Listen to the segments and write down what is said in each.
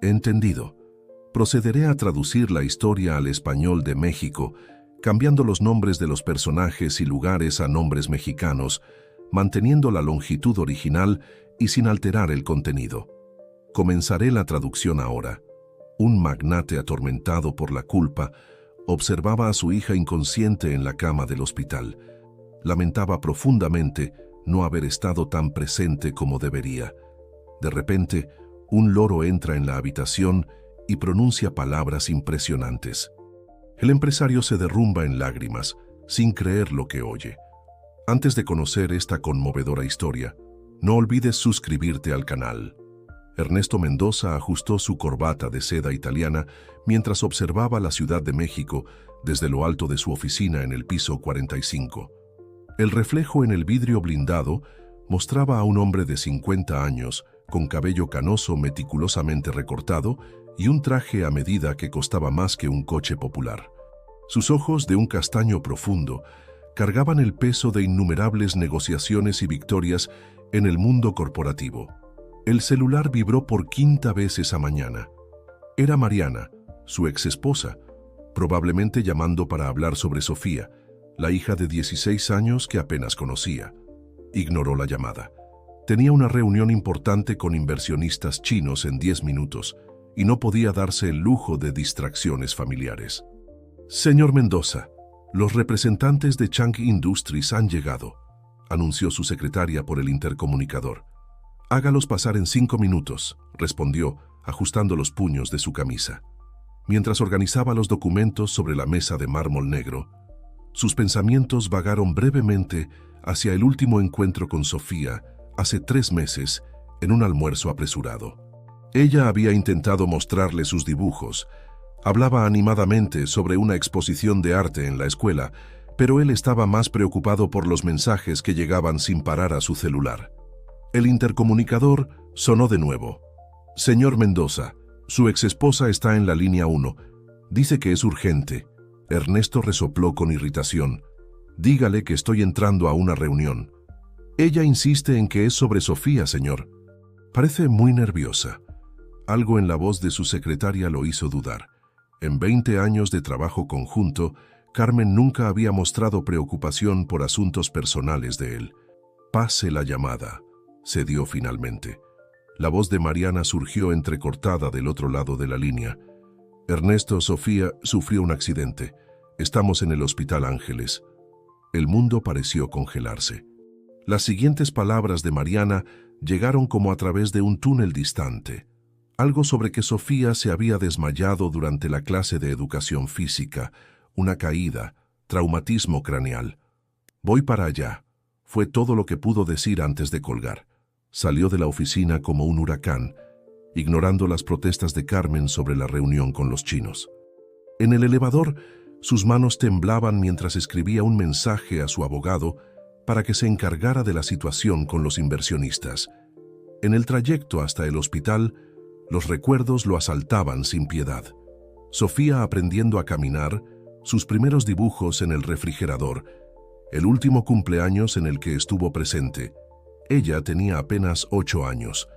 Entendido. Procederé a traducir la historia al español de México, cambiando los nombres de los personajes y lugares a nombres mexicanos, manteniendo la longitud original y sin alterar el contenido. Comenzaré la traducción ahora. Un magnate atormentado por la culpa observaba a su hija inconsciente en la cama del hospital. Lamentaba profundamente no haber estado tan presente como debería. De repente, un loro entra en la habitación y pronuncia palabras impresionantes. El empresario se derrumba en lágrimas, sin creer lo que oye. Antes de conocer esta conmovedora historia, no olvides suscribirte al canal. Ernesto Mendoza ajustó su corbata de seda italiana mientras observaba la Ciudad de México desde lo alto de su oficina en el piso 45. El reflejo en el vidrio blindado mostraba a un hombre de 50 años, con cabello canoso meticulosamente recortado y un traje a medida que costaba más que un coche popular. Sus ojos, de un castaño profundo, cargaban el peso de innumerables negociaciones y victorias en el mundo corporativo. El celular vibró por quinta vez esa mañana. Era Mariana, su exesposa, probablemente llamando para hablar sobre Sofía, la hija de 16 años que apenas conocía. Ignoró la llamada. Tenía una reunión importante con inversionistas chinos en 10 minutos y no podía darse el lujo de distracciones familiares. Señor Mendoza, los representantes de Chang Industries han llegado, anunció su secretaria por el intercomunicador. Hágalos pasar en 5 minutos, respondió, ajustando los puños de su camisa. Mientras organizaba los documentos sobre la mesa de mármol negro, sus pensamientos vagaron brevemente hacia el último encuentro con Sofía, hace 3 meses, en un almuerzo apresurado. Ella había intentado mostrarle sus dibujos, hablaba animadamente sobre una exposición de arte en la escuela, pero él estaba más preocupado por los mensajes que llegaban sin parar a su celular. El intercomunicador sonó de nuevo. Señor Mendoza, su exesposa está en la línea 1. Dice que es urgente. Ernesto resopló con irritación. Dígale que estoy entrando a una reunión. Ella insiste en que es sobre Sofía, señor. Parece muy nerviosa. Algo en la voz de su secretaria lo hizo dudar. En 20 años de trabajo conjunto, Carmen nunca había mostrado preocupación por asuntos personales de él. Pase la llamada, cedió finalmente. La voz de Mariana surgió entrecortada del otro lado de la línea. Ernesto, Sofía sufrió un accidente. Estamos en el Hospital Ángeles. El mundo pareció congelarse. Las siguientes palabras de Mariana llegaron como a través de un túnel distante. Algo sobre que Sofía se había desmayado durante la clase de educación física, una caída, traumatismo craneal. Voy para allá. Fue todo lo que pudo decir antes de colgar. Salió de la oficina como un huracán, ignorando las protestas de Carmen sobre la reunión con los chinos. En el elevador, sus manos temblaban mientras escribía un mensaje a su abogado para que se encargara de la situación con los inversionistas. En el trayecto hasta el hospital, los recuerdos lo asaltaban sin piedad. Sofía aprendiendo a caminar, sus primeros dibujos en el refrigerador, el último cumpleaños en el que estuvo presente. Ella tenía apenas 8 años.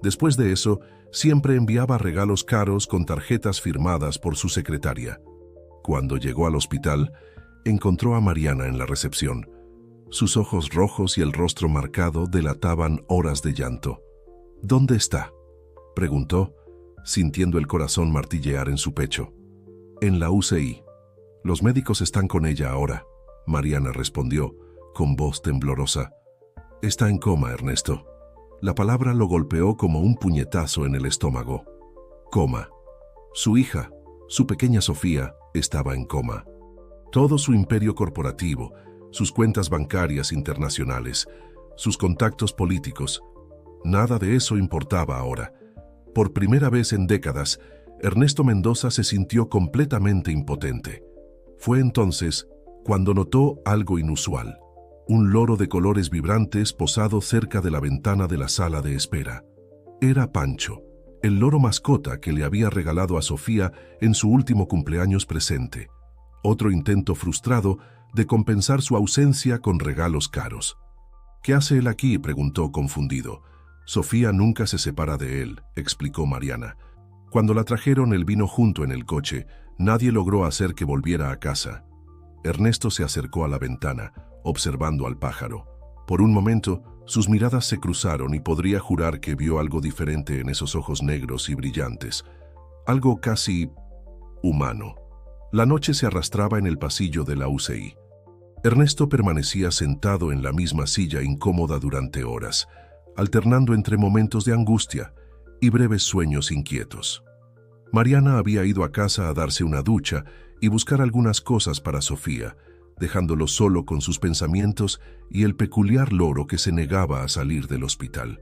Después de eso, siempre enviaba regalos caros con tarjetas firmadas por su secretaria. Cuando llegó al hospital, encontró a Mariana en la recepción. Sus ojos rojos y el rostro marcado delataban horas de llanto. ¿Dónde está?, preguntó, sintiendo el corazón martillear en su pecho. En la UCI. Los médicos están con ella ahora, Mariana respondió, con voz temblorosa. Está en coma, Ernesto. La palabra lo golpeó como un puñetazo en el estómago. Coma. Su hija, su pequeña Sofía, estaba en coma. Todo su imperio corporativo, sus cuentas bancarias internacionales, sus contactos políticos, nada de eso importaba ahora. Por primera vez en décadas, Ernesto Mendoza se sintió completamente impotente. Fue entonces cuando notó algo inusual. Un loro de colores vibrantes posado cerca de la ventana de la sala de espera. Era Pancho, el loro mascota que le había regalado a Sofía en su último cumpleaños presente. Otro intento frustrado de compensar su ausencia con regalos caros. ¿Qué hace él aquí?, preguntó confundido. Sofía nunca se separa de él, explicó Mariana. Cuando la trajeron, él vino junto en el coche. Nadie logró hacer que volviera a casa. Ernesto se acercó a la ventana, observando al pájaro. Por un momento, sus miradas se cruzaron y podría jurar que vio algo diferente en esos ojos negros y brillantes. Algo casi humano. La noche se arrastraba en el pasillo de la UCI. Ernesto permanecía sentado en la misma silla incómoda durante horas, alternando entre momentos de angustia y breves sueños inquietos. Mariana había ido a casa a darse una ducha y buscar algunas cosas para Sofía, dejándolo solo con sus pensamientos y el peculiar loro que se negaba a salir del hospital.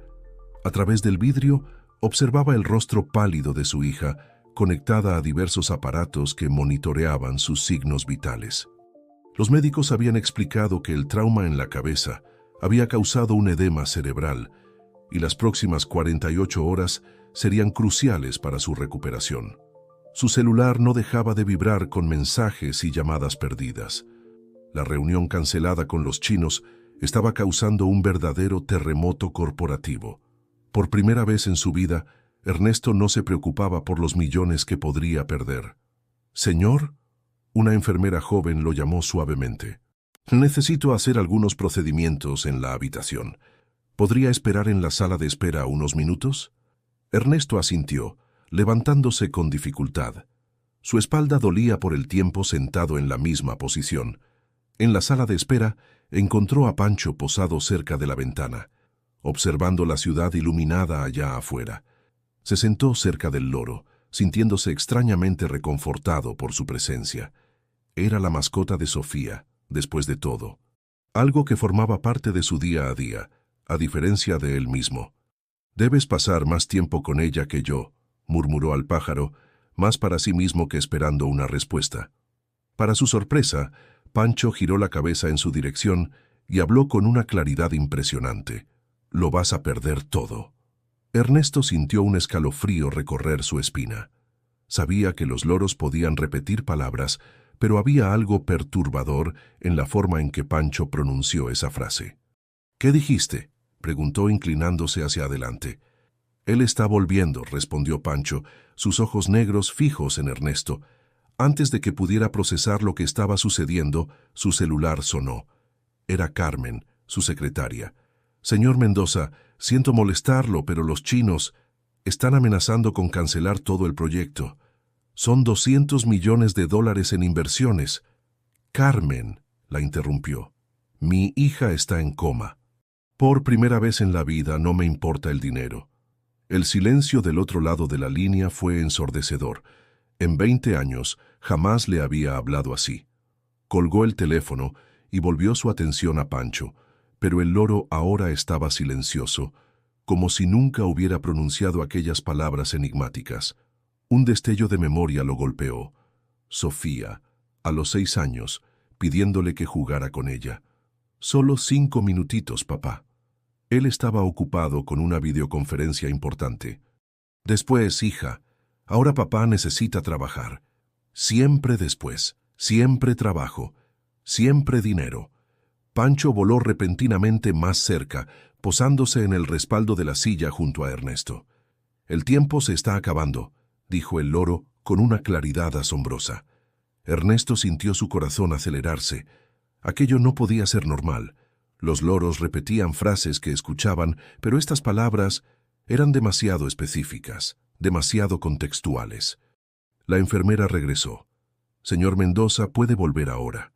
A través del vidrio observaba el rostro pálido de su hija, conectada a diversos aparatos que monitoreaban sus signos vitales. Los médicos habían explicado que el trauma en la cabeza había causado un edema cerebral y las próximas 48 horas serían cruciales para su recuperación. Su celular no dejaba de vibrar con mensajes y llamadas perdidas. La reunión cancelada con los chinos estaba causando un verdadero terremoto corporativo. Por primera vez en su vida, Ernesto no se preocupaba por los millones que podría perder. «Señor», una enfermera joven lo llamó suavemente. «Necesito hacer algunos procedimientos en la habitación. ¿Podría esperar en la sala de espera unos minutos?» Ernesto asintió, levantándose con dificultad. Su espalda dolía por el tiempo sentado en la misma posición. En la sala de espera encontró a Pancho posado cerca de la ventana, observando la ciudad iluminada allá afuera. Se sentó cerca del loro, sintiéndose extrañamente reconfortado por su presencia. Era la mascota de Sofía, después de todo. Algo que formaba parte de su día a día, a diferencia de él mismo. «Debes pasar más tiempo con ella que yo», murmuró al pájaro, más para sí mismo que esperando una respuesta. Para su sorpresa, Pancho giró la cabeza en su dirección y habló con una claridad impresionante. «Lo vas a perder todo». Ernesto sintió un escalofrío recorrer su espina. Sabía que los loros podían repetir palabras, pero había algo perturbador en la forma en que Pancho pronunció esa frase. «¿Qué dijiste?», preguntó inclinándose hacia adelante. «Él está volviendo», respondió Pancho, sus ojos negros fijos en Ernesto. Antes de que pudiera procesar lo que estaba sucediendo, su celular sonó. Era Carmen, su secretaria. «Señor Mendoza, siento molestarlo, pero los chinos están amenazando con cancelar todo el proyecto. Son $200 millones en inversiones». «Carmen», la interrumpió, «mi hija está en coma. Por primera vez en la vida no me importa el dinero». El silencio del otro lado de la línea fue ensordecedor. En 20 años jamás le había hablado así. Colgó el teléfono y volvió su atención a Pancho, pero el loro ahora estaba silencioso, como si nunca hubiera pronunciado aquellas palabras enigmáticas. Un destello de memoria lo golpeó. Sofía, a los 6 años, pidiéndole que jugara con ella. «Solo 5 minutitos, papá». Él estaba ocupado con una videoconferencia importante. «Después, hija. Ahora papá necesita trabajar. Siempre después, siempre trabajo, siempre dinero». Pancho voló repentinamente más cerca, posándose en el respaldo de la silla junto a Ernesto. «El tiempo se está acabando», dijo el loro con una claridad asombrosa. Ernesto sintió su corazón acelerarse. Aquello no podía ser normal. Los loros repetían frases que escuchaban, pero estas palabras eran demasiado específicas, demasiado contextuales. La enfermera regresó. «Señor Mendoza, puede volver ahora».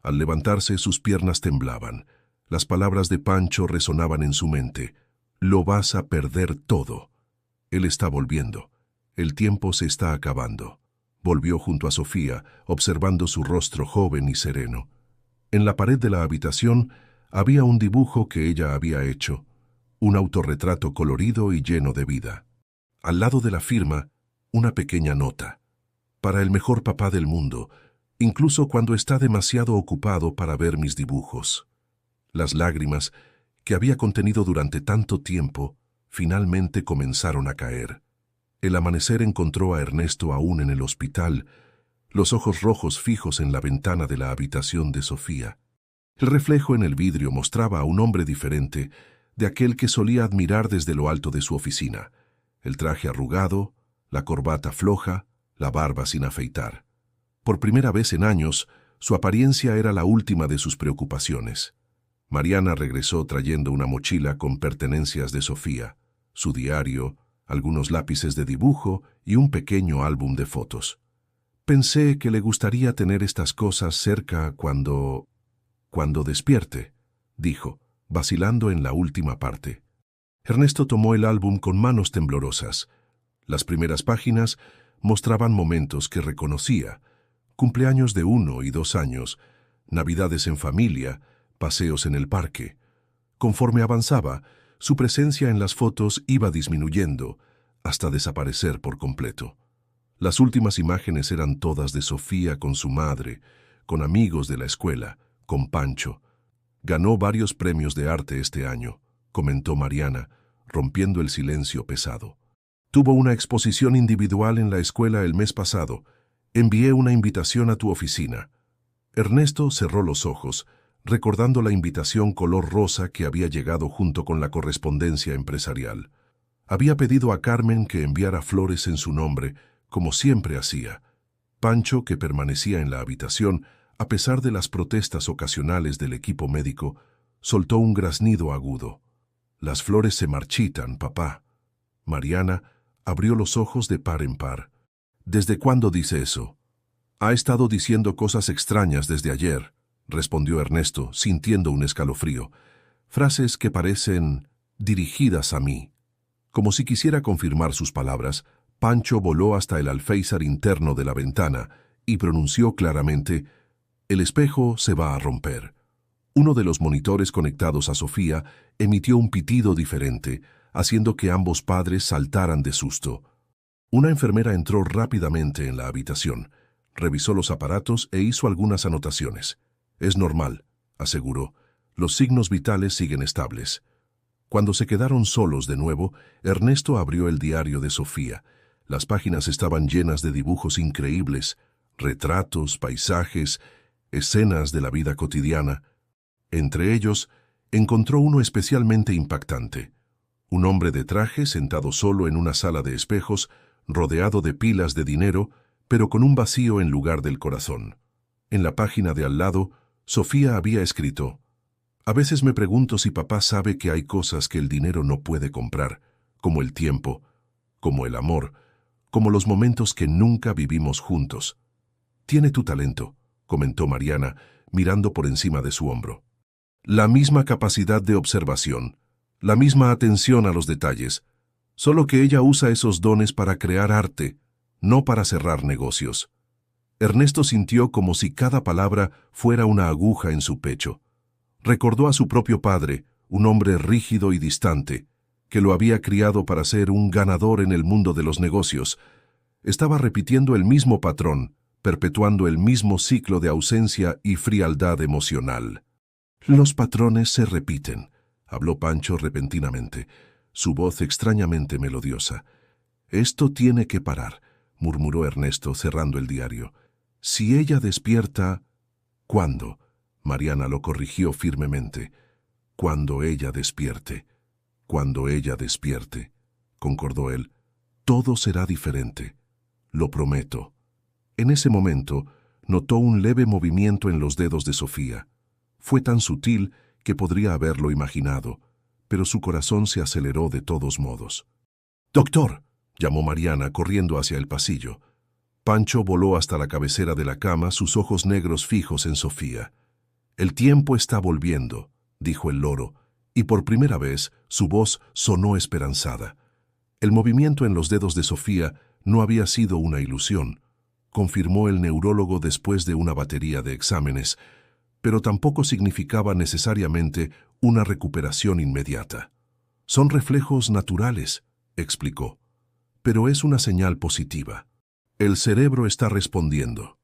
Al levantarse, sus piernas temblaban. Las palabras de Pancho resonaban en su mente. «Lo vas a perder todo». Él está volviendo. El tiempo se está acabando. Volvió junto a Sofía, observando su rostro joven y sereno. En la pared de la habitación había un dibujo que ella había hecho, un autorretrato colorido y lleno de vida. Al lado de la firma, una pequeña nota. «Para el mejor papá del mundo, incluso cuando está demasiado ocupado para ver mis dibujos». Las lágrimas, que había contenido durante tanto tiempo, finalmente comenzaron a caer. El amanecer encontró a Ernesto aún en el hospital, los ojos rojos fijos en la ventana de la habitación de Sofía. El reflejo en el vidrio mostraba a un hombre diferente de aquel que solía admirar desde lo alto de su oficina. El traje arrugado, la corbata floja, la barba sin afeitar. Por primera vez en años, su apariencia era la última de sus preocupaciones. Mariana regresó trayendo una mochila con pertenencias de Sofía, su diario, algunos lápices de dibujo y un pequeño álbum de fotos. Pensé que le gustaría tener estas cosas cerca cuando despierte, dijo, vacilando en la última parte. Ernesto tomó el álbum con manos temblorosas. Las primeras páginas mostraban momentos que reconocía: cumpleaños de 1 y 2 años, navidades en familia, paseos en el parque. Conforme avanzaba, su presencia en las fotos iba disminuyendo, hasta desaparecer por completo. Las últimas imágenes eran todas de Sofía con su madre, con amigos de la escuela, con Pancho. Ganó varios premios de arte este año, comentó Mariana, rompiendo el silencio pesado. Tuvo una exposición individual en la escuela el mes pasado. Envié una invitación a tu oficina. Ernesto cerró los ojos, recordando la invitación color rosa que había llegado junto con la correspondencia empresarial. Había pedido a Carmen que enviara flores en su nombre, como siempre hacía. Pancho, que permanecía en la habitación, a pesar de las protestas ocasionales del equipo médico, soltó un graznido agudo. Las flores se marchitan, papá. Mariana abrió los ojos de par en par. ¿Desde cuándo dice eso? Ha estado diciendo cosas extrañas desde ayer, respondió Ernesto, sintiendo un escalofrío. Frases que parecen dirigidas a mí. Como si quisiera confirmar sus palabras, Pancho voló hasta el alféizar interno de la ventana y pronunció claramente: «El espejo se va a romper». Uno de los monitores conectados a Sofía emitió un pitido diferente, haciendo que ambos padres saltaran de susto. Una enfermera entró rápidamente en la habitación, revisó los aparatos e hizo algunas anotaciones. «Es normal», aseguró. «Los signos vitales siguen estables». Cuando se quedaron solos de nuevo, Ernesto abrió el diario de Sofía. Las páginas estaban llenas de dibujos increíbles, retratos, paisajes, escenas de la vida cotidiana. Entre ellos, encontró uno especialmente impactante. Un hombre de traje sentado solo en una sala de espejos, rodeado de pilas de dinero, pero con un vacío en lugar del corazón. En la página de al lado, Sofía había escrito: «A veces me pregunto si papá sabe que hay cosas que el dinero no puede comprar, como el tiempo, como el amor, como los momentos que nunca vivimos juntos». «Tiene tu talento», comentó Mariana, mirando por encima de su hombro. «La misma capacidad de observación, la misma atención a los detalles, solo que ella usa esos dones para crear arte, no para cerrar negocios». Ernesto sintió como si cada palabra fuera una aguja en su pecho. Recordó a su propio padre, un hombre rígido y distante, que lo había criado para ser un ganador en el mundo de los negocios. Estaba repitiendo el mismo patrón, perpetuando el mismo ciclo de ausencia y frialdad emocional. «Los patrones se repiten», habló Pancho repentinamente, su voz extrañamente melodiosa. «Esto tiene que parar», murmuró Ernesto, cerrando el diario. «Si ella despierta...» «¿Cuándo?», Mariana lo corrigió firmemente. «Cuando ella despierte. Cuando ella despierte», concordó él. «Todo será diferente. Lo prometo». En ese momento, notó un leve movimiento en los dedos de Sofía. Fue tan sutil que podría haberlo imaginado, pero su corazón se aceleró de todos modos. «Doctor», llamó Mariana, corriendo hacia el pasillo. Pancho voló hasta la cabecera de la cama, sus ojos negros fijos en Sofía. «El tiempo está volviendo», dijo el loro, y por primera vez su voz sonó esperanzada. El movimiento en los dedos de Sofía no había sido una ilusión, confirmó el neurólogo después de una batería de exámenes, pero tampoco significaba necesariamente una recuperación inmediata. «Son reflejos naturales», explicó, «pero es una señal positiva. El cerebro está respondiendo».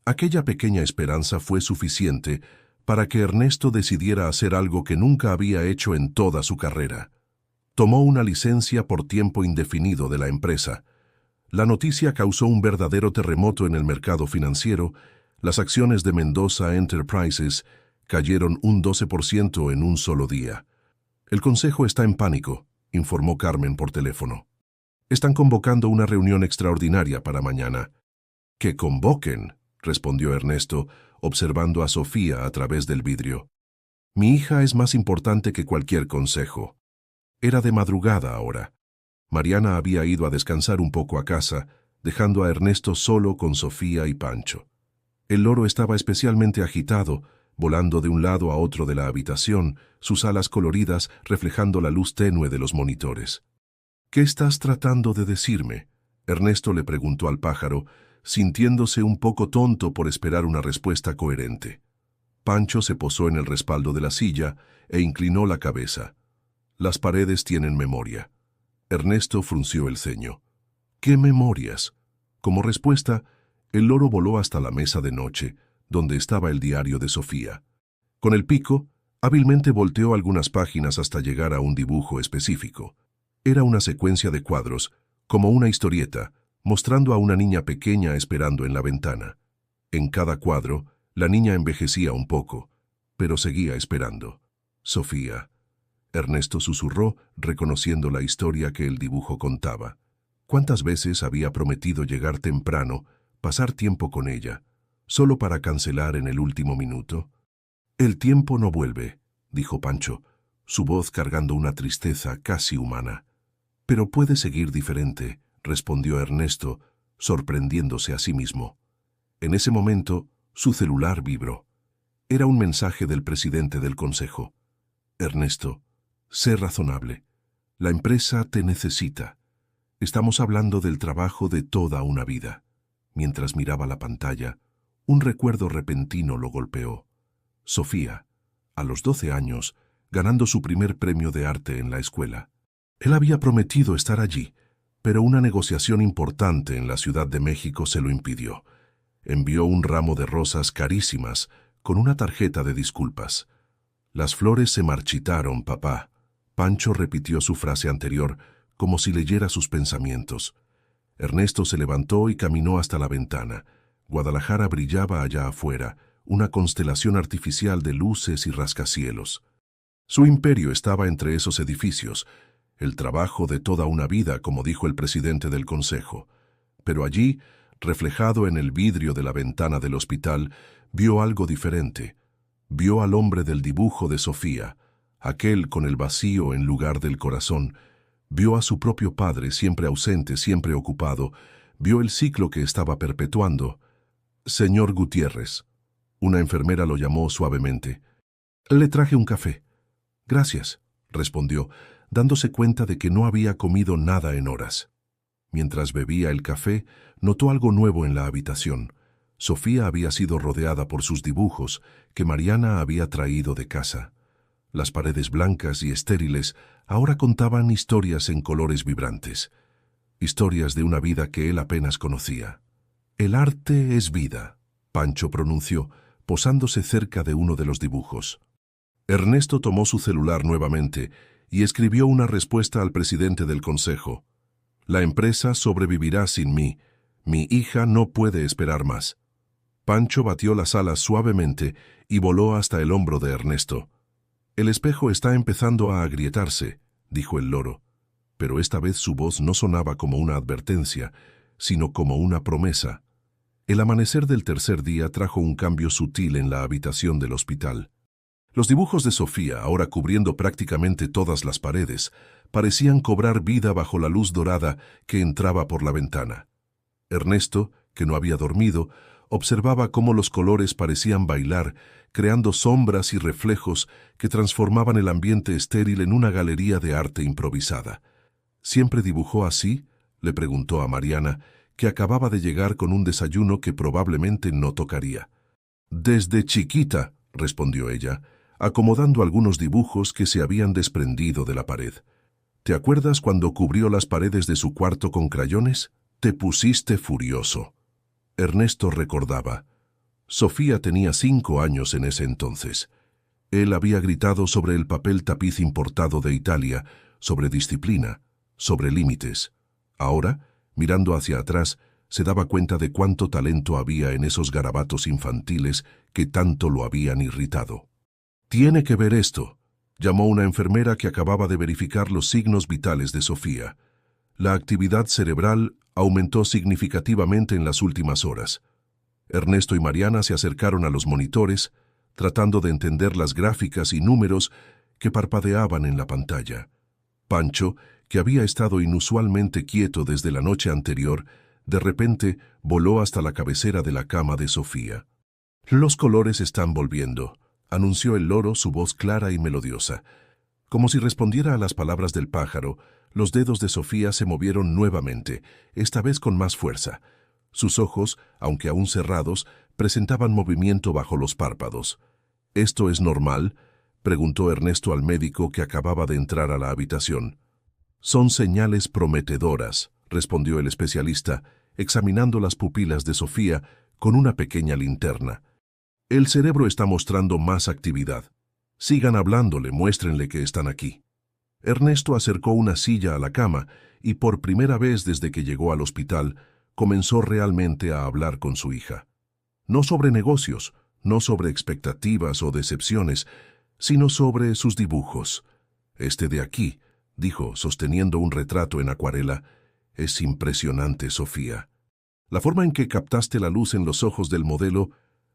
Aquella pequeña esperanza fue suficiente para que Ernesto decidiera hacer algo que nunca había hecho en toda su carrera. Tomó una licencia por tiempo indefinido de la empresa. La noticia causó un verdadero terremoto en el mercado financiero. Las acciones de Mendoza Enterprises cayeron un 12% en un solo día. «El consejo está en pánico», informó Carmen por teléfono. Están convocando una reunión extraordinaria para mañana. —¡Que convoquen! —respondió Ernesto, observando a Sofía a través del vidrio. Mi hija es más importante que cualquier consejo. Era de madrugada ahora. Mariana había ido a descansar un poco a casa, dejando a Ernesto solo con Sofía y Pancho. El loro estaba especialmente agitado, volando de un lado a otro de la habitación, sus alas coloridas reflejando la luz tenue de los monitores. —¿Qué estás tratando de decirme? Ernesto le preguntó al pájaro, sintiéndose un poco tonto por esperar una respuesta coherente. Pancho se posó en el respaldo de la silla e inclinó la cabeza. Las paredes tienen memoria. Ernesto frunció el ceño. —¿Qué memorias? Como respuesta, el loro voló hasta la mesa de noche, donde estaba el diario de Sofía. Con el pico, hábilmente volteó algunas páginas hasta llegar a un dibujo específico. Era una secuencia de cuadros, como una historieta, mostrando a una niña pequeña esperando en la ventana. En cada cuadro, la niña envejecía un poco, pero seguía esperando. Sofía. Ernesto susurró, reconociendo la historia que el dibujo contaba. ¿Cuántas veces había prometido llegar temprano, pasar tiempo con ella, solo para cancelar en el último minuto? —El tiempo no vuelve —dijo Pancho, su voz cargando una tristeza casi humana. —Pero puede seguir diferente —respondió Ernesto, sorprendiéndose a sí mismo. En ese momento, su celular vibró. Era un mensaje del presidente del consejo. —Ernesto, sé razonable. La empresa te necesita. Estamos hablando del trabajo de toda una vida. Mientras miraba la pantalla, un recuerdo repentino lo golpeó. Sofía, a los 12 años, ganando su primer premio de arte en la escuela. Él había prometido estar allí, pero una negociación importante en la Ciudad de México se lo impidió. Envió un ramo de rosas carísimas con una tarjeta de disculpas. —Las flores se marchitaron, papá. Pancho repitió su frase anterior, como si leyera sus pensamientos. Ernesto se levantó y caminó hasta la ventana. Guadalajara brillaba allá afuera, una constelación artificial de luces y rascacielos. Su imperio estaba entre esos edificios, el trabajo de toda una vida, como dijo el presidente del consejo. Pero allí, reflejado en el vidrio de la ventana del hospital, vio algo diferente. Vio al hombre del dibujo de Sofía, aquel con el vacío en lugar del corazón. Vio a su propio padre, siempre ausente, siempre ocupado. Vio el ciclo que estaba perpetuando. —Señor Gutiérrez. Una enfermera lo llamó suavemente. —Le traje un café. —Gracias —respondió, dándose cuenta de que no había comido nada en horas. Mientras bebía el café, notó algo nuevo en la habitación. Sofía había sido rodeada por sus dibujos, que Mariana había traído de casa. Las paredes blancas y estériles ahora contaban historias en colores vibrantes. Historias de una vida que él apenas conocía. —El arte es vida —Pancho pronunció, posándose cerca de uno de los dibujos. Ernesto tomó su celular nuevamente y escribió una respuesta al presidente del consejo. —La empresa sobrevivirá sin mí. Mi hija no puede esperar más. Pancho batió las alas suavemente y voló hasta el hombro de Ernesto. —El espejo está empezando a agrietarse —dijo el loro. Pero esta vez su voz no sonaba como una advertencia, sino como una promesa. El amanecer del tercer día trajo un cambio sutil en la habitación del hospital. Los dibujos de Sofía, ahora cubriendo prácticamente todas las paredes, parecían cobrar vida bajo la luz dorada que entraba por la ventana. Ernesto, que no había dormido, observaba cómo los colores parecían bailar, creando sombras y reflejos que transformaban el ambiente estéril en una galería de arte improvisada. —¿Siempre dibujó así? —le preguntó a Mariana, que acababa de llegar con un desayuno que probablemente no tocaría. —Desde chiquita —respondió ella, acomodando algunos dibujos que se habían desprendido de la pared. —¿Te acuerdas cuando cubrió las paredes de su cuarto con crayones? Te pusiste furioso. Ernesto recordaba. Sofía tenía 5 años en ese entonces. Él había gritado sobre el papel tapiz importado de Italia, sobre disciplina, sobre límites. Ahora, mirando hacia atrás, se daba cuenta de cuánto talento había en esos garabatos infantiles que tanto lo habían irritado. —Tiene que ver esto —llamó una enfermera que acababa de verificar los signos vitales de Sofía. La actividad cerebral aumentó significativamente en las últimas horas. Ernesto y Mariana se acercaron a los monitores, tratando de entender las gráficas y números que parpadeaban en la pantalla. Pancho, que había estado inusualmente quieto desde la noche anterior, de repente voló hasta la cabecera de la cama de Sofía. «Los colores están volviendo», anunció el loro, su voz clara y melodiosa. Como si respondiera a las palabras del pájaro, los dedos de Sofía se movieron nuevamente, esta vez con más fuerza. Sus ojos, aunque aún cerrados, presentaban movimiento bajo los párpados. «¿Esto es normal?», preguntó Ernesto al médico que acababa de entrar a la habitación. «Son señales prometedoras», respondió el especialista, examinando las pupilas de Sofía con una pequeña linterna. «El cerebro está mostrando más actividad. Sigan hablándole, muéstrenle que están aquí». Ernesto acercó una silla a la cama y por primera vez desde que llegó al hospital comenzó realmente a hablar con su hija. No sobre negocios, no sobre expectativas o decepciones, sino sobre sus dibujos. «Este de aquí», dijo, sosteniendo un retrato en acuarela, «es impresionante, Sofía. La forma en que captaste la luz en los ojos del modelo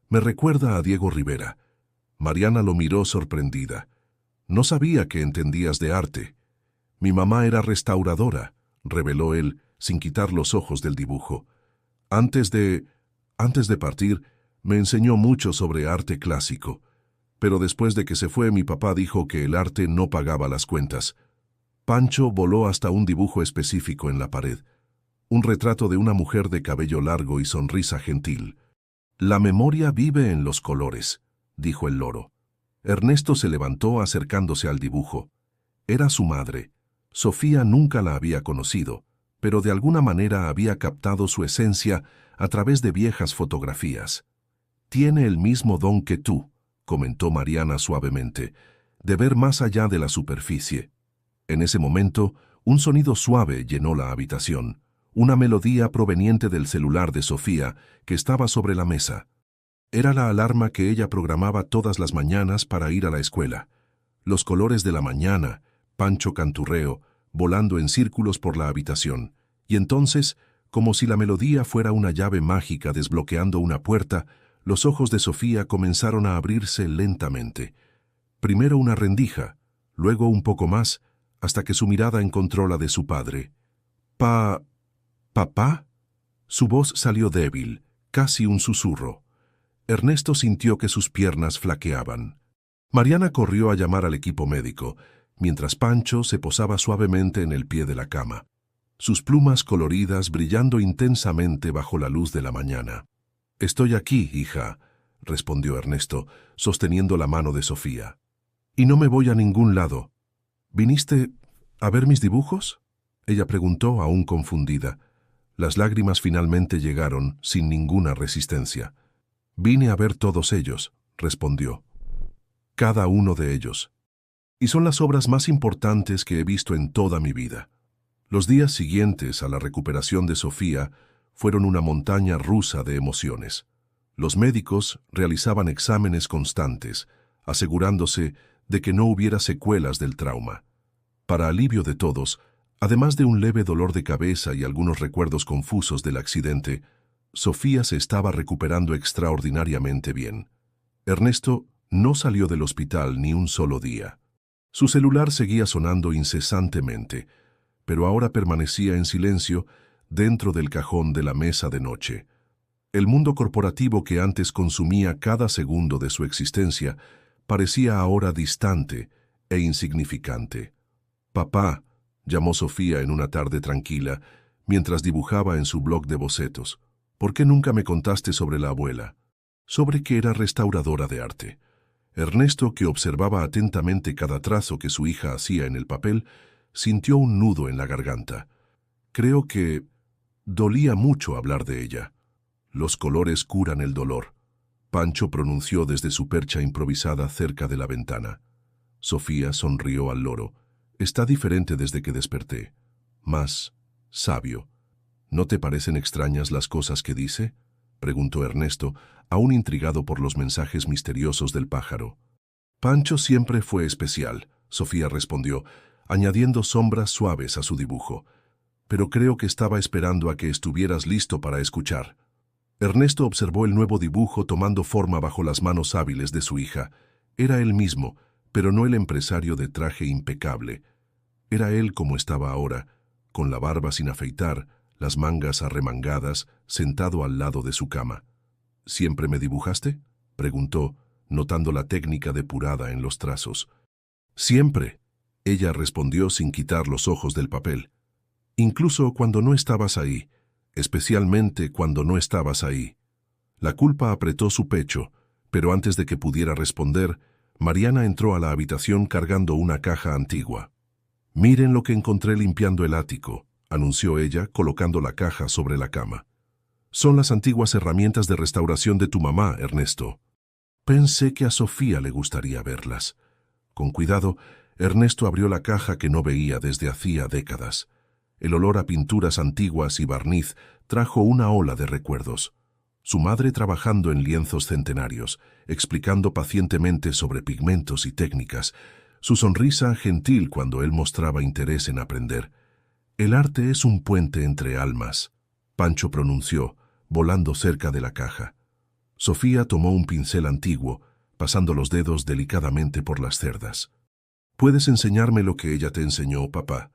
me recuerda a Diego Rivera». Mariana lo miró sorprendida. «No sabía que entendías de arte». «Mi mamá era restauradora», reveló él, sin quitar los ojos del dibujo. Antes de partir, me enseñó mucho sobre arte clásico. Pero después de que se fue, mi papá dijo que el arte no pagaba las cuentas». Pancho voló hasta un dibujo específico en la pared. Un retrato de una mujer de cabello largo y sonrisa gentil. «La memoria vive en los colores», dijo el loro. Ernesto se levantó acercándose al dibujo. Era su madre. Sofía nunca la había conocido, pero de alguna manera había captado su esencia a través de viejas fotografías. «Tiene el mismo don que tú», comentó Mariana suavemente, «de ver más allá de la superficie». En ese momento, un sonido suave llenó la habitación, una melodía proveniente del celular de Sofía que estaba sobre la mesa. Era la alarma que ella programaba todas las mañanas para ir a la escuela. Los colores de la mañana, Pancho canturreo, volando en círculos por la habitación, y entonces, como si la melodía fuera una llave mágica desbloqueando una puerta, los ojos de Sofía comenzaron a abrirse lentamente. Primero una rendija, luego un poco más, hasta que su mirada encontró la de su padre. ¿Papá? Su voz salió débil, casi un susurro. Ernesto sintió que sus piernas flaqueaban. Mariana corrió a llamar al equipo médico, mientras Pancho se posaba suavemente en el pie de la cama, sus plumas coloridas brillando intensamente bajo la luz de la mañana. «Estoy aquí, hija», respondió Ernesto, sosteniendo la mano de Sofía. «Y no me voy a ningún lado». «¿Viniste a ver mis dibujos?», ella preguntó, aún confundida. Las lágrimas finalmente llegaron, sin ninguna resistencia. «Vine a ver todos ellos», respondió. «Cada uno de ellos. Y son las obras más importantes que he visto en toda mi vida». Los días siguientes a la recuperación de Sofía fueron una montaña rusa de emociones. Los médicos realizaban exámenes constantes, asegurándose de que no hubiera secuelas del trauma. Para alivio de todos, además de un leve dolor de cabeza y algunos recuerdos confusos del accidente, Sofía se estaba recuperando extraordinariamente bien. Ernesto no salió del hospital ni un solo día. Su celular seguía sonando incesantemente, pero ahora permanecía en silencio dentro del cajón de la mesa de noche. El mundo corporativo que antes consumía cada segundo de su existencia parecía ahora distante e insignificante. «Papá», llamó Sofía en una tarde tranquila, mientras dibujaba en su blog de bocetos, «¿por qué nunca me contaste sobre la abuela?». «Sobre que era restauradora de arte». Ernesto, que observaba atentamente cada trazo que su hija hacía en el papel, sintió un nudo en la garganta. «Creo que dolía mucho hablar de ella». «Los colores curan el dolor», Pancho pronunció desde su percha improvisada cerca de la ventana. Sofía sonrió al loro. «Está diferente desde que desperté. Más sabio». «¿No te parecen extrañas las cosas que dice?», preguntó Ernesto, aún intrigado por los mensajes misteriosos del pájaro. «Pancho siempre fue especial», Sofía respondió, añadiendo sombras suaves a su dibujo. pero creo que estaba esperando a que estuvieras listo para escuchar. Ernesto observó el nuevo dibujo tomando forma bajo las manos hábiles de su hija. Era él mismo, pero no el empresario de traje impecable. Era él como estaba ahora, con la barba sin afeitar, las mangas arremangadas, sentado al lado de su cama. ¿Siempre me dibujaste?, preguntó, notando la técnica depurada en los trazos. «Siempre», ella respondió sin quitar los ojos del papel. «Incluso cuando no estabas ahí, especialmente cuando no estabas ahí». La culpa apretó su pecho, pero antes de que pudiera responder, Mariana entró a la habitación cargando una caja antigua. «Miren lo que encontré limpiando el ático», anunció ella, colocando la caja sobre la cama. «Son las antiguas herramientas de restauración de tu mamá, Ernesto». Pensé que a Sofía le gustaría verlas. Con cuidado, Ernesto abrió la caja que no veía desde hacía décadas. El olor a pinturas antiguas y barniz trajo una ola de recuerdos. Su madre trabajando en lienzos centenarios, explicando pacientemente sobre pigmentos y técnicas, su sonrisa gentil cuando él mostraba interés en aprender. «El arte es un puente entre almas», Pancho pronunció, volando cerca de la caja. Sofía tomó un pincel antiguo, pasando los dedos delicadamente por las cerdas. «¿Puedes enseñarme lo que ella te enseñó, papá?».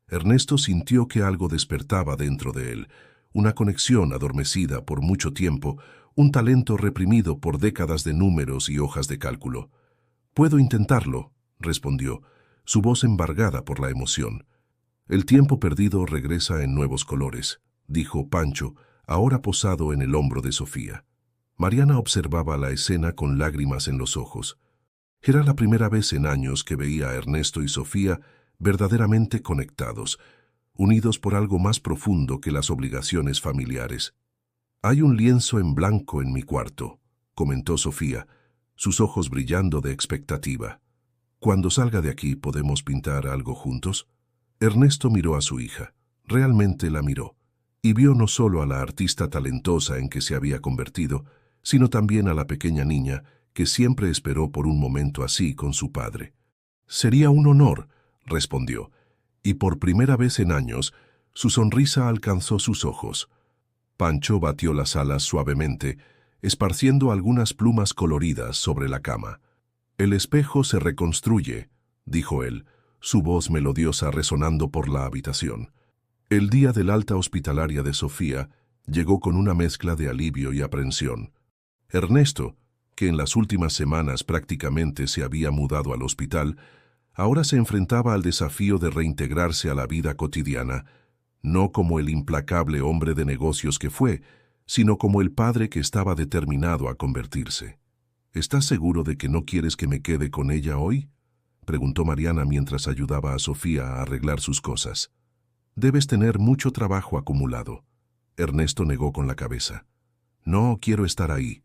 Ernesto sintió que algo despertaba dentro de él, una conexión adormecida por mucho tiempo, un talento reprimido por décadas de números y hojas de cálculo. «Puedo intentarlo», respondió, su voz embargada por la emoción. «El tiempo perdido regresa en nuevos colores», dijo Pancho, ahora posado en el hombro de Sofía. Mariana observaba la escena con lágrimas en los ojos. Era la primera vez en años que veía a Ernesto y Sofía verdaderamente conectados, unidos por algo más profundo que las obligaciones familiares. «Hay un lienzo en blanco en mi cuarto», comentó Sofía, sus ojos brillando de expectativa. «Cuando salga de aquí, ¿podemos pintar algo juntos?». Ernesto miró a su hija, realmente la miró, y vio no solo a la artista talentosa en que se había convertido, sino también a la pequeña niña que siempre esperó por un momento así con su padre. «Sería un honor», respondió, y por primera vez en años, su sonrisa alcanzó sus ojos. Pancho batió las alas suavemente, esparciendo algunas plumas coloridas sobre la cama. «El espejo se reconstruye», dijo él, su voz melodiosa resonando por la habitación. El día del alta hospitalaria de Sofía llegó con una mezcla de alivio y aprensión. Ernesto, que en las últimas semanas prácticamente se había mudado al hospital, ahora se enfrentaba al desafío de reintegrarse a la vida cotidiana, no como el implacable hombre de negocios que fue, sino como el padre que estaba determinado a convertirse. «¿Estás seguro de que no quieres que me quede con ella hoy?», preguntó Mariana mientras ayudaba a Sofía a arreglar sus cosas. «Debes tener mucho trabajo acumulado». Ernesto negó con la cabeza. «No quiero estar ahí.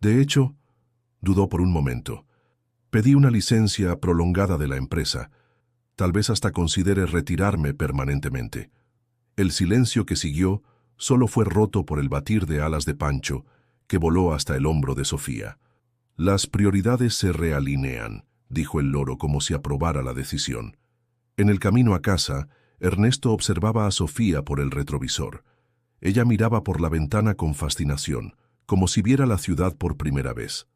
De hecho», dudó por un momento, «pedí una licencia prolongada de la empresa. Tal vez hasta considere retirarme permanentemente». El silencio que siguió solo fue roto por el batir de alas de Pancho, que voló hasta el hombro de Sofía. «Las prioridades se realinean», dijo el loro como si aprobara la decisión. En el camino a casa, Ernesto observaba a Sofía por el retrovisor. Ella miraba por la ventana con fascinación, como si viera la ciudad por primera vez.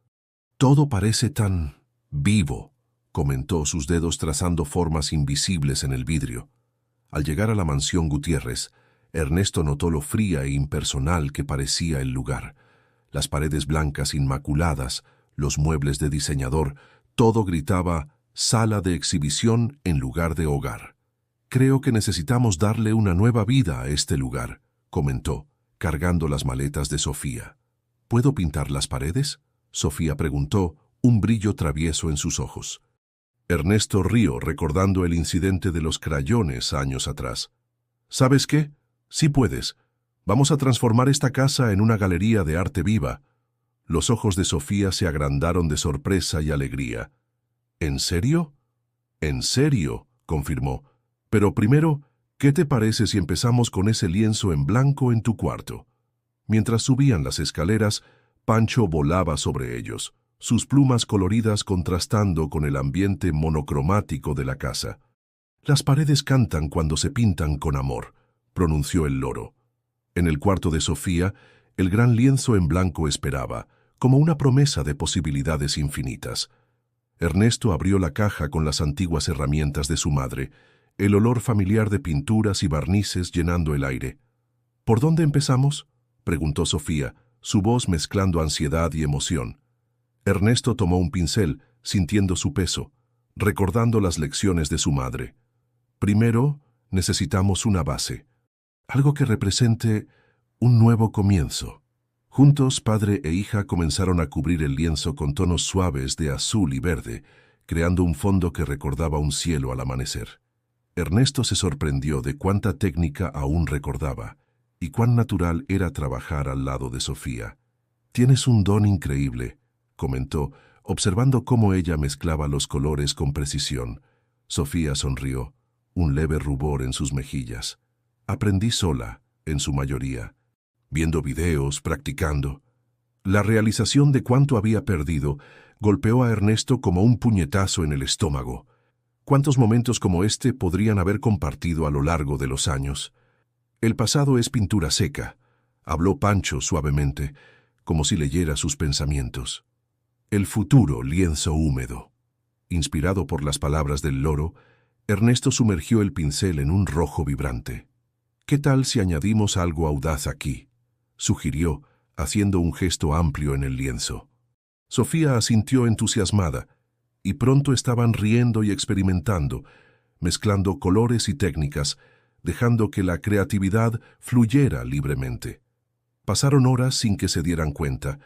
«Todo parece tan vivo», comentó, sus dedos trazando formas invisibles en el vidrio. Al llegar a la mansión Gutiérrez, Ernesto notó lo fría e impersonal que parecía el lugar. Las paredes blancas inmaculadas, los muebles de diseñador, todo gritaba «sala de exhibición» en lugar de hogar. «Creo que necesitamos darle una nueva vida a este lugar», comentó, cargando las maletas de Sofía. «¿Puedo pintar las paredes?», Sofía preguntó, un brillo travieso en sus ojos. Ernesto rió recordando el incidente de los crayones años atrás. «¿Sabes qué? Sí puedes. Vamos a transformar esta casa en una galería de arte viva». Los ojos de Sofía se agrandaron de sorpresa y alegría. «¿En serio?». «En serio», confirmó. «Pero primero, ¿qué te parece si empezamos con ese lienzo en blanco en tu cuarto?». Mientras subían las escaleras, Pancho volaba sobre ellos, sus plumas coloridas contrastando con el ambiente monocromático de la casa. «Las paredes cantan cuando se pintan con amor», pronunció el loro. En el cuarto de Sofía, el gran lienzo en blanco esperaba, como una promesa de posibilidades infinitas. Ernesto abrió la caja con las antiguas herramientas de su madre, el olor familiar de pinturas y barnices llenando el aire. ¿Por dónde empezamos?, preguntó Sofía, su voz mezclando ansiedad y emoción. Ernesto tomó un pincel, sintiendo su peso, recordando las lecciones de su madre. Primero, necesitamos una base, algo que represente un nuevo comienzo. Juntos, padre e hija comenzaron a cubrir el lienzo con tonos suaves de azul y verde, creando un fondo que recordaba un cielo al amanecer. Ernesto se sorprendió de cuánta técnica aún recordaba, y cuán natural era trabajar al lado de Sofía. «Tienes un don increíble», comentó, observando cómo ella mezclaba los colores con precisión. Sofía sonrió, un leve rubor en sus mejillas. «Aprendí sola, en su mayoría, viendo videos, practicando». La realización de cuánto había perdido golpeó a Ernesto como un puñetazo en el estómago. ¿Cuántos momentos como este podrían haber compartido a lo largo de los años? «El pasado es pintura seca», habló Pancho suavemente, como si leyera sus pensamientos. «El futuro, lienzo húmedo». Inspirado por las palabras del loro, Ernesto sumergió el pincel en un rojo vibrante. «¿Qué tal si añadimos algo audaz aquí?», sugirió, haciendo un gesto amplio en el lienzo. Sofía asintió entusiasmada, y pronto estaban riendo y experimentando, mezclando colores y técnicas, dejando que la creatividad fluyera libremente. Pasaron horas sin que se dieran cuenta,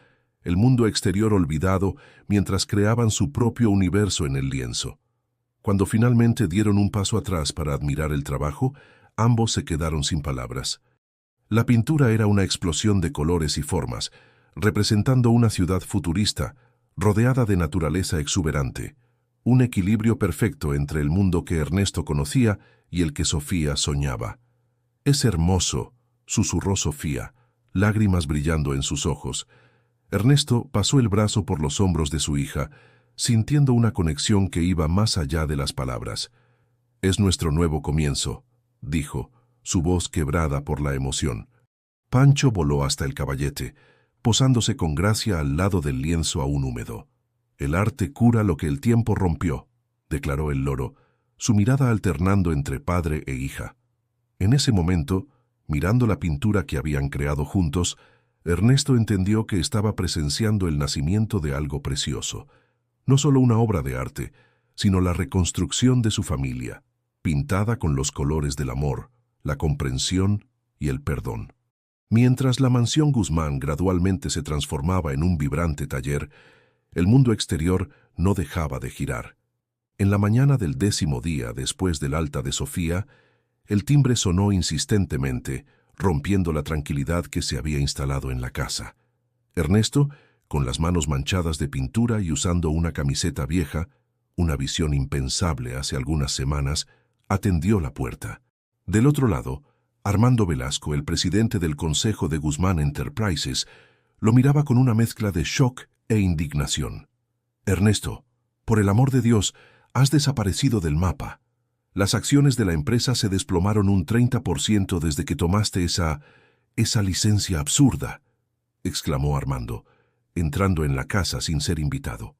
el mundo exterior olvidado mientras creaban su propio universo en el lienzo. Cuando finalmente dieron un paso atrás para admirar el trabajo, ambos se quedaron sin palabras. La pintura era una explosión de colores y formas, representando una ciudad futurista, rodeada de naturaleza exuberante, un equilibrio perfecto entre el mundo que Ernesto conocía y el que Sofía soñaba. «Es hermoso», susurró Sofía, lágrimas brillando en sus ojos. Ernesto pasó el brazo por los hombros de su hija, sintiendo una conexión que iba más allá de las palabras. «Es nuestro nuevo comienzo», dijo, su voz quebrada por la emoción. Pancho voló hasta el caballete, posándose con gracia al lado del lienzo aún húmedo. «El arte cura lo que el tiempo rompió», declaró el loro, su mirada alternando entre padre e hija. En ese momento, mirando la pintura que habían creado juntos, Ernesto entendió que estaba presenciando el nacimiento de algo precioso, no solo una obra de arte, sino la reconstrucción de su familia, pintada con los colores del amor, la comprensión y el perdón. Mientras la mansión Guzmán gradualmente se transformaba en un vibrante taller, el mundo exterior no dejaba de girar. En la mañana del 10º día después del alta de Sofía, el timbre sonó insistentemente, rompiendo la tranquilidad que se había instalado en la casa. Ernesto, con las manos manchadas de pintura y usando una camiseta vieja, una visión impensable hace algunas semanas, atendió la puerta. Del otro lado, Armando Velasco, el presidente del Consejo de Guzmán Enterprises, lo miraba con una mezcla de shock e indignación. «Ernesto, por el amor de Dios, has desaparecido del mapa. Las acciones de la empresa se desplomaron un 30% desde que tomaste esa licencia absurda», exclamó Armando, entrando en la casa sin ser invitado.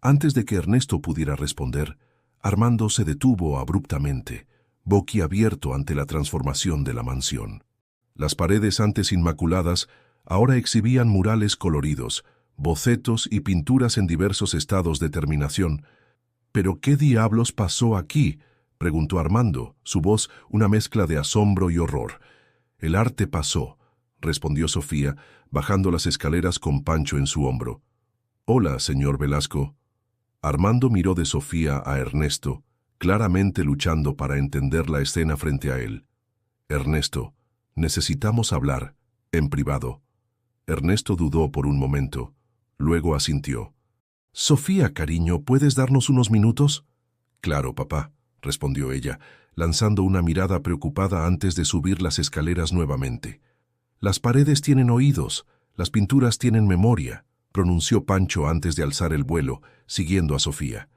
Antes de que Ernesto pudiera responder, Armando se detuvo abruptamente, boquiabierto ante la transformación de la mansión. Las paredes antes inmaculadas ahora exhibían murales coloridos, bocetos y pinturas en diversos estados de terminación. «¿Pero qué diablos pasó aquí?», preguntó Armando, su voz una mezcla de asombro y horror. «El arte pasó», respondió Sofía, bajando las escaleras con Pancho en su hombro. «Hola, señor Velasco». Armando miró de Sofía a Ernesto, claramente luchando para entender la escena frente a él. «Ernesto, necesitamos hablar, en privado». Ernesto dudó por un momento, luego asintió. «Sofía, cariño, ¿puedes darnos unos minutos?» «Claro, papá», respondió ella, lanzando una mirada preocupada antes de subir las escaleras nuevamente. «Las paredes tienen oídos, las pinturas tienen memoria», pronunció Pancho antes de alzar el vuelo, siguiendo a Sofía.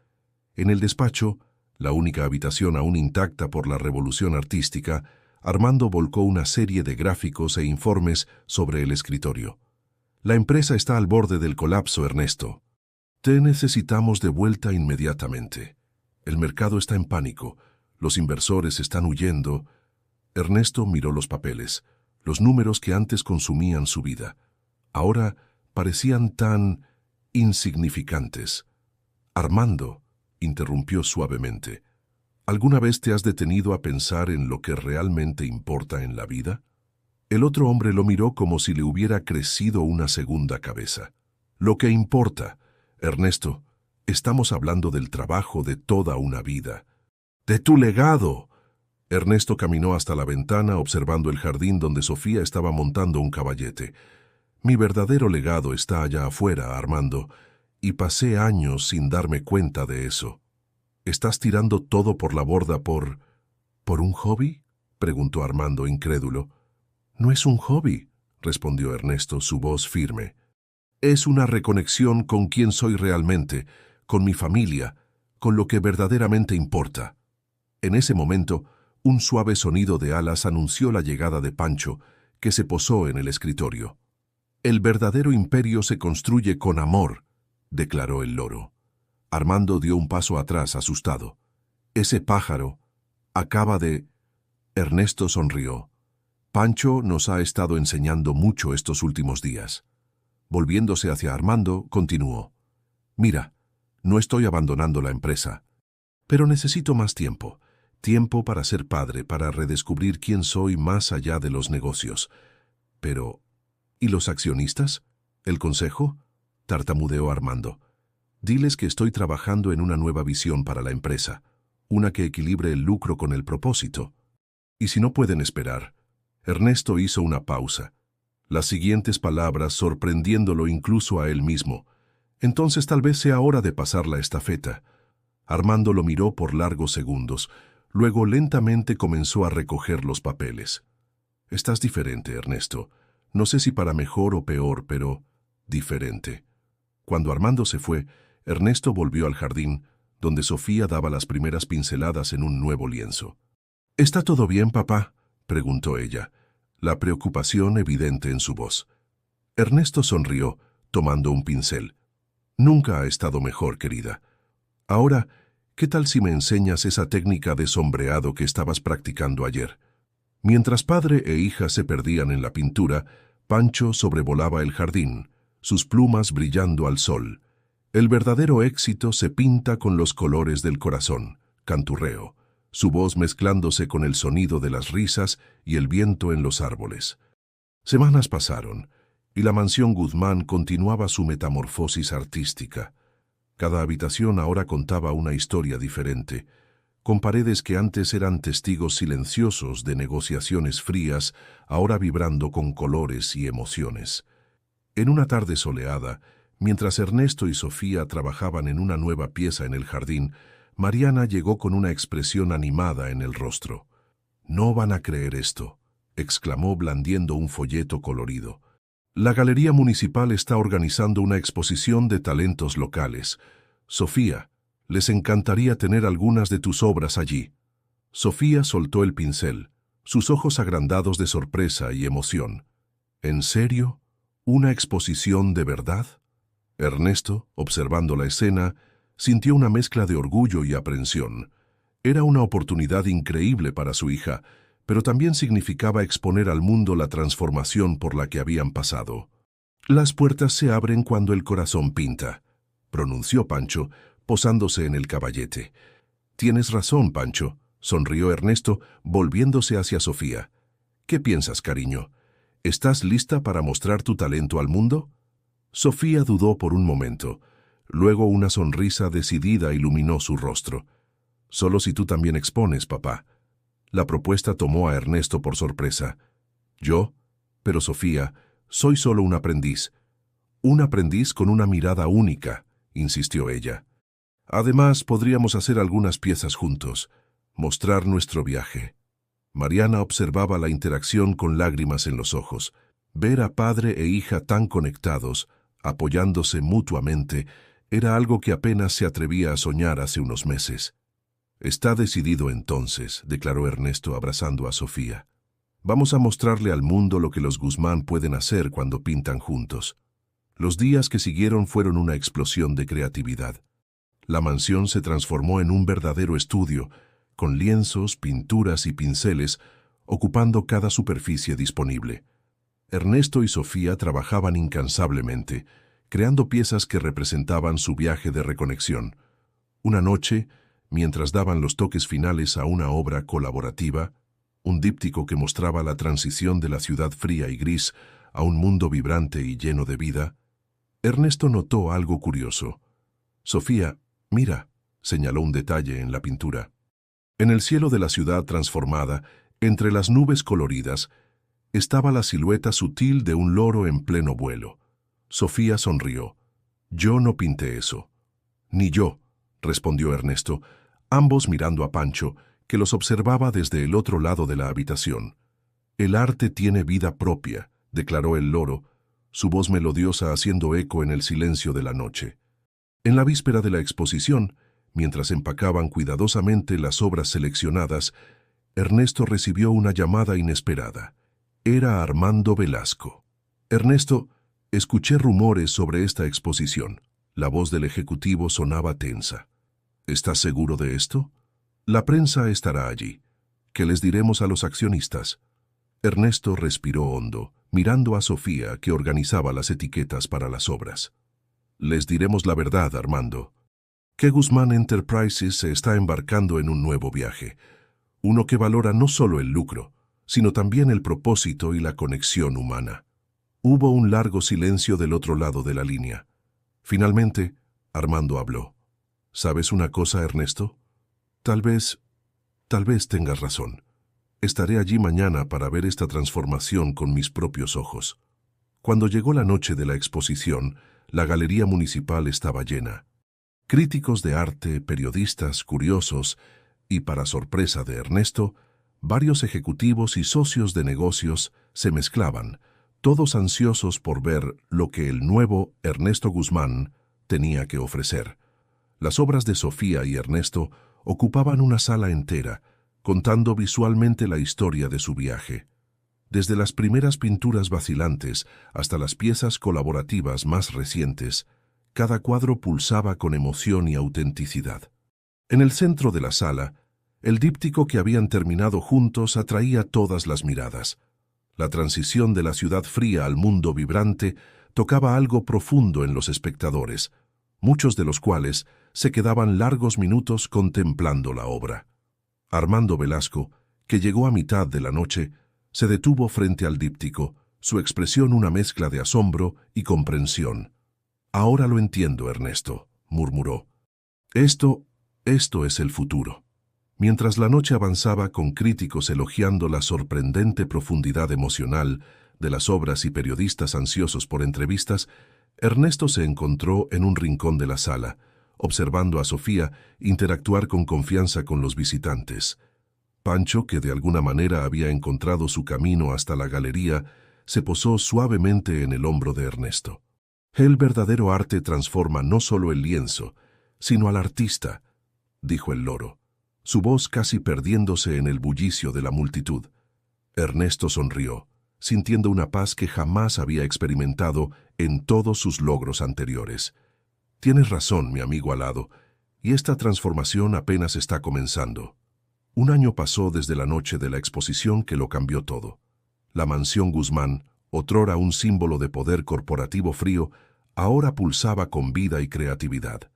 En el despacho, la única habitación aún intacta por la revolución artística, Armando volcó una serie de gráficos e informes sobre el escritorio. La empresa está al borde del colapso, Ernesto. Te necesitamos de vuelta inmediatamente. El mercado está en pánico. Los inversores están huyendo. Ernesto miró los papeles. Los números que antes consumían su vida, ahora parecían tan insignificantes. Armando, interrumpió suavemente, ¿alguna vez te has detenido a pensar en lo que realmente importa en la vida? El otro hombre lo miró como si le hubiera crecido una segunda cabeza. Lo que importa, Ernesto, estamos hablando del trabajo de toda una vida. ¡De tu legado! Ernesto caminó hasta la ventana observando el jardín donde Sofía estaba montando un caballete. Mi verdadero legado está allá afuera, Armando, y pasé años sin darme cuenta de eso. ¿Estás tirando todo por la borda por un hobby?, preguntó Armando incrédulo. No es un hobby, respondió Ernesto, su voz firme. Es una reconexión con quien soy realmente, con mi familia, con lo que verdaderamente importa. En ese momento, un suave sonido de alas anunció la llegada de Pancho, que se posó en el escritorio. El verdadero imperio se construye con amor, declaró el loro. Armando dio un paso atrás, asustado. Ese pájaro acaba de... Ernesto sonrió. Pancho nos ha estado enseñando mucho estos últimos días. Volviéndose hacia Armando, continuó. Mira, no estoy abandonando la empresa, pero necesito más tiempo. Tiempo para ser padre, para redescubrir quién soy más allá de los negocios. Pero, ¿y los accionistas? ¿El consejo? Tartamudeó Armando. Diles que estoy trabajando en una nueva visión para la empresa, una que equilibre el lucro con el propósito. Y si no pueden esperar. Ernesto hizo una pausa. Las siguientes palabras sorprendiéndolo incluso a él mismo. Entonces tal vez sea hora de pasar la estafeta. Armando lo miró por largos segundos. Luego lentamente comenzó a recoger los papeles. Estás diferente, Ernesto. No sé si para mejor o peor, pero diferente. Cuando Armando se fue, Ernesto volvió al jardín, donde Sofía daba las primeras pinceladas en un nuevo lienzo. ¿Está todo bien, papá?, preguntó ella, la preocupación evidente en su voz. Ernesto sonrió, tomando un pincel. Nunca ha estado mejor, querida. Ahora, ¿qué tal si me enseñas esa técnica de sombreado que estabas practicando ayer? Mientras padre e hija se perdían en la pintura, Pancho sobrevolaba el jardín, sus plumas brillando al sol. El verdadero éxito se pinta con los colores del corazón, canturreo, su voz mezclándose con el sonido de las risas y el viento en los árboles. Semanas pasaron, y la mansión Guzmán continuaba su metamorfosis artística. Cada habitación ahora contaba una historia diferente, con paredes que antes eran testigos silenciosos de negociaciones frías, ahora vibrando con colores y emociones. En una tarde soleada, mientras Ernesto y Sofía trabajaban en una nueva pieza en el jardín, Mariana llegó con una expresión animada en el rostro. «No van a creer esto», exclamó blandiendo un folleto colorido. «La Galería Municipal está organizando una exposición de talentos locales. Sofía, les encantaría tener algunas de tus obras allí». Sofía soltó el pincel, sus ojos agrandados de sorpresa y emoción. «¿En serio? ¿Una exposición de verdad?» Ernesto, observando la escena, sintió una mezcla de orgullo y aprensión. Era una oportunidad increíble para su hija, pero también significaba exponer al mundo la transformación por la que habían pasado. «Las puertas se abren cuando el corazón pinta», pronunció Pancho, posándose en el caballete. «Tienes razón, Pancho», sonrió Ernesto, volviéndose hacia Sofía. «¿Qué piensas, cariño? ¿Estás lista para mostrar tu talento al mundo?» Sofía dudó por un momento. Luego una sonrisa decidida iluminó su rostro. «Solo si tú también expones, papá». La propuesta tomó a Ernesto por sorpresa. «¿Yo? Pero Sofía, soy solo un aprendiz». «Un aprendiz con una mirada única», insistió ella. «Además, podríamos hacer algunas piezas juntos, mostrar nuestro viaje». Mariana observaba la interacción con lágrimas en los ojos. Ver a padre e hija tan conectados, apoyándose mutuamente, era algo que apenas se atrevía a soñar hace unos meses. «Está decidido entonces», declaró Ernesto abrazando a Sofía. Vamos a mostrarle al mundo lo que los Guzmán pueden hacer cuando pintan juntos. Los días que siguieron fueron una explosión de creatividad. La mansión se transformó en un verdadero estudio, con lienzos, pinturas y pinceles, ocupando cada superficie disponible. Ernesto y Sofía trabajaban incansablemente, creando piezas que representaban su viaje de reconexión. Una noche, mientras daban los toques finales a una obra colaborativa, un díptico que mostraba la transición de la ciudad fría y gris a un mundo vibrante y lleno de vida, Ernesto notó algo curioso. Sofía, mira, señaló un detalle en la pintura. En el cielo de la ciudad transformada, entre las nubes coloridas, estaba la silueta sutil de un loro en pleno vuelo. Sofía sonrió. Yo no pinté eso. Ni yo, respondió Ernesto, ambos mirando a Pancho, que los observaba desde el otro lado de la habitación. El arte tiene vida propia, declaró el loro, su voz melodiosa haciendo eco en el silencio de la noche. En la víspera de la exposición, mientras empacaban cuidadosamente las obras seleccionadas, Ernesto recibió una llamada inesperada. Era Armando Velasco. Ernesto, escuché rumores sobre esta exposición. La voz del ejecutivo sonaba tensa. ¿Estás seguro de esto? La prensa estará allí. ¿Qué les diremos a los accionistas? Ernesto respiró hondo, mirando a Sofía, que organizaba las etiquetas para las obras. Les diremos la verdad, Armando. Que Guzmán Enterprises se está embarcando en un nuevo viaje, uno que valora no solo el lucro, sino también el propósito y la conexión humana. Hubo un largo silencio del otro lado de la línea. Finalmente, Armando habló. ¿Sabes una cosa, Ernesto? Tal vez tengas razón. Estaré allí mañana para ver esta transformación con mis propios ojos. Cuando llegó la noche de la exposición, la galería municipal estaba llena. Críticos de arte, periodistas, curiosos y, para sorpresa de Ernesto, varios ejecutivos y socios de negocios se mezclaban, todos ansiosos por ver lo que el nuevo Ernesto Guzmán tenía que ofrecer. Las obras de Sofía y Ernesto ocupaban una sala entera, contando visualmente la historia de su viaje. Desde las primeras pinturas vacilantes hasta las piezas colaborativas más recientes, cada cuadro pulsaba con emoción y autenticidad. En el centro de la sala, el díptico que habían terminado juntos atraía todas las miradas. La transición de la ciudad fría al mundo vibrante tocaba algo profundo en los espectadores, muchos de los cuales se quedaban largos minutos contemplando la obra. Armando Velasco, que llegó a mitad de la noche, se detuvo frente al díptico, su expresión una mezcla de asombro y comprensión. «Ahora lo entiendo, Ernesto», murmuró. Esto es el futuro». Mientras la noche avanzaba con críticos elogiando la sorprendente profundidad emocional de las obras y periodistas ansiosos por entrevistas, Ernesto se encontró en un rincón de la sala, observando a Sofía interactuar con confianza con los visitantes. Pancho, que de alguna manera había encontrado su camino hasta la galería, se posó suavemente en el hombro de Ernesto. «El verdadero arte transforma no solo el lienzo, sino al artista», dijo el loro, su voz casi perdiéndose en el bullicio de la multitud. Ernesto sonrió, sintiendo una paz que jamás había experimentado en todos sus logros anteriores. «Tienes razón, mi amigo alado, y esta transformación apenas está comenzando». Un año pasó desde la noche de la exposición que lo cambió todo. La mansión Guzmán, otrora un símbolo de poder corporativo frío, ahora pulsaba con vida y creatividad.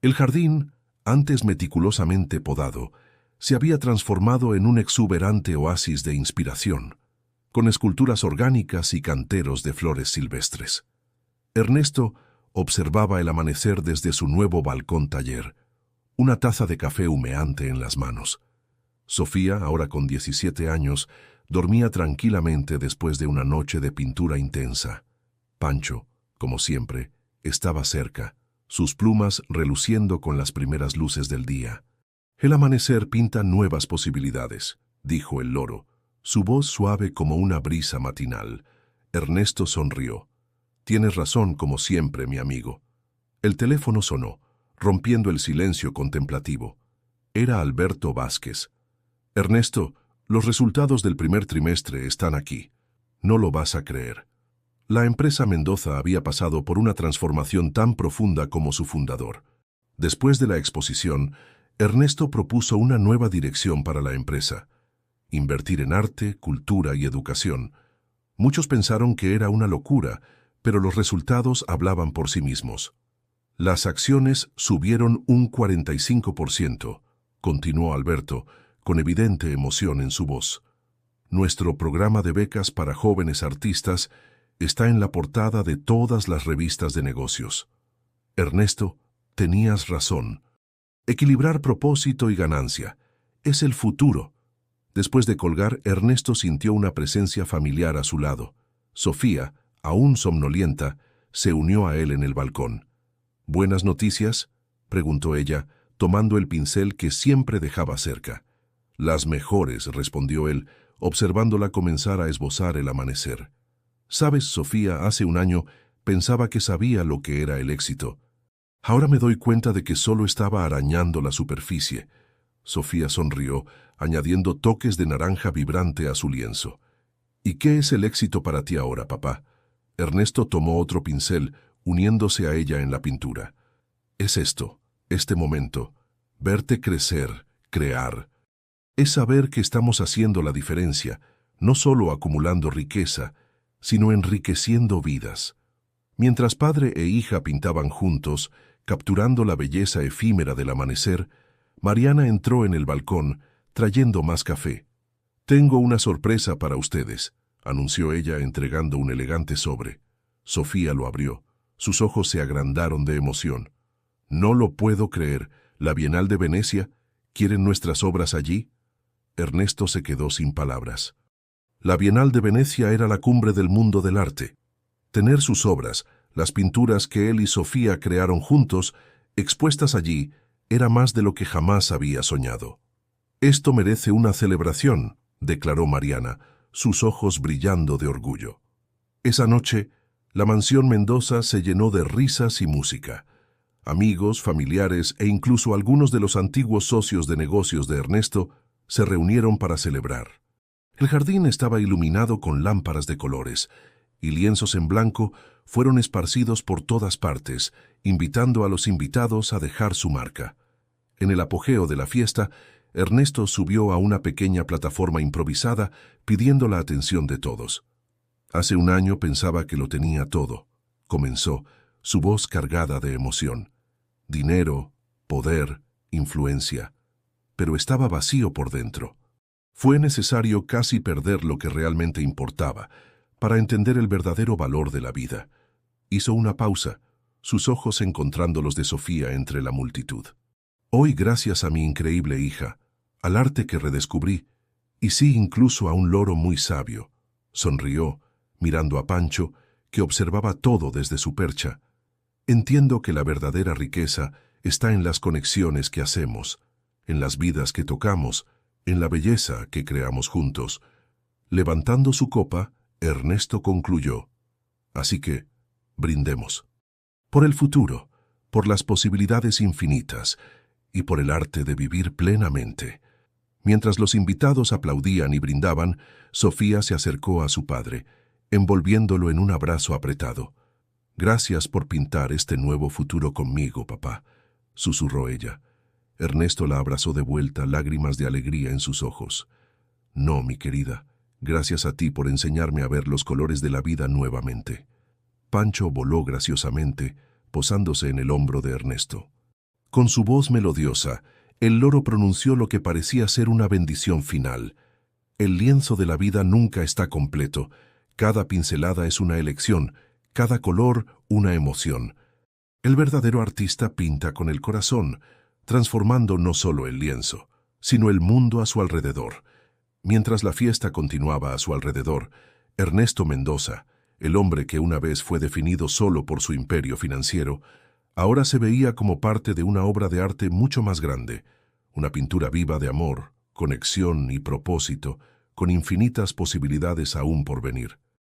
El jardín, antes meticulosamente podado, se había transformado en un exuberante oasis de inspiración, con esculturas orgánicas y canteros de flores silvestres. Ernesto observaba el amanecer desde su nuevo balcón taller, una taza de café humeante en las manos. Sofía, ahora con 17 años, dormía tranquilamente después de una noche de pintura intensa. Pancho, como siempre, estaba cerca, sus plumas reluciendo con las primeras luces del día. «El amanecer pinta nuevas posibilidades», dijo el loro, su voz suave como una brisa matinal. Ernesto sonrió. «Tienes razón, como siempre, mi amigo». El teléfono sonó, rompiendo el silencio contemplativo. Era Alberto Vázquez. «Ernesto, Los resultados del primer trimestre están aquí. No lo vas a creer. La empresa Mendoza había pasado por una transformación tan profunda como su fundador. Después de la exposición, Ernesto propuso una nueva dirección para la empresa: invertir en arte, cultura y educación. Muchos pensaron que era una locura, pero los resultados hablaban por sí mismos. Las acciones subieron un 45%, continuó Alberto, con evidente emoción en su voz. Nuestro programa de becas para jóvenes artistas está en la portada de todas las revistas de negocios. Ernesto, tenías razón. Equilibrar propósito y ganancia es el futuro. Después de colgar, Ernesto sintió una presencia familiar a su lado. Sofía, aún somnolienta, se unió a él en el balcón. ¿Buenas noticias?, preguntó ella, tomando el pincel que siempre dejaba cerca. Las mejores, respondió él, observándola comenzar a esbozar el amanecer. Sabes, Sofía, hace un año pensaba que sabía lo que era el éxito. Ahora me doy cuenta de que solo estaba arañando la superficie. Sofía sonrió, añadiendo toques de naranja vibrante a su lienzo. ¿Y qué es el éxito para ti ahora, papá? Ernesto tomó otro pincel, uniéndose a ella en la pintura. Es esto, este momento, verte crecer, crear. Es saber que estamos haciendo la diferencia, no solo acumulando riqueza, sino enriqueciendo vidas. Mientras padre e hija pintaban juntos, capturando la belleza efímera del amanecer, Mariana entró en el balcón, trayendo más café. «Tengo una sorpresa para ustedes», anunció ella entregando un elegante sobre. Sofía lo abrió. Sus ojos se agrandaron de emoción. «No lo puedo creer. ¿La Bienal de Venecia? ¿Quieren nuestras obras allí?» Ernesto se quedó sin palabras. La Bienal de Venecia era la cumbre del mundo del arte. Tener sus obras, las pinturas que él y Sofía crearon juntos, expuestas allí, era más de lo que jamás había soñado. «Esto merece una celebración», declaró Mariana, sus ojos brillando de orgullo. Esa noche, la mansión Mendoza se llenó de risas y música. Amigos, familiares e incluso algunos de los antiguos socios de negocios de Ernesto se reunieron para celebrar. El jardín estaba iluminado con lámparas de colores, y lienzos en blanco fueron esparcidos por todas partes, invitando a los invitados a dejar su marca. En el apogeo de la fiesta, Ernesto subió a una pequeña plataforma improvisada pidiendo la atención de todos. Hace un año pensaba que lo tenía todo, comenzó, su voz cargada de emoción. Dinero, poder, influencia. Pero estaba vacío por dentro. Fue necesario casi perder lo que realmente importaba para entender el verdadero valor de la vida. Hizo una pausa, sus ojos encontrando los de Sofía entre la multitud. Hoy, gracias a mi increíble hija, al arte que redescubrí, y sí incluso a un loro muy sabio, sonrió, mirando a Pancho, que observaba todo desde su percha. Entiendo que la verdadera riqueza está en las conexiones que hacemos, en las vidas que tocamos, en la belleza que creamos juntos. Levantando su copa, Ernesto concluyó. Así que, brindemos. Por el futuro, por las posibilidades infinitas, y por el arte de vivir plenamente. Mientras los invitados aplaudían y brindaban, Sofía se acercó a su padre, envolviéndolo en un abrazo apretado. «Gracias por pintar este nuevo futuro conmigo, papá», susurró ella. Ernesto la abrazó de vuelta, lágrimas de alegría en sus ojos. «No, mi querida, gracias a ti por enseñarme a ver los colores de la vida nuevamente». Pancho voló graciosamente, posándose en el hombro de Ernesto. Con su voz melodiosa, el loro pronunció lo que parecía ser una bendición final. El lienzo de la vida nunca está completo. Cada pincelada es una elección, cada color una emoción. El verdadero artista pinta con el corazón, transformando no solo el lienzo, sino el mundo a su alrededor. Mientras la fiesta continuaba a su alrededor, Ernesto Mendoza, el hombre que una vez fue definido solo por su imperio financiero, ahora se veía como parte de una obra de arte mucho más grande, una pintura viva de amor, conexión y propósito, con infinitas posibilidades aún por venir.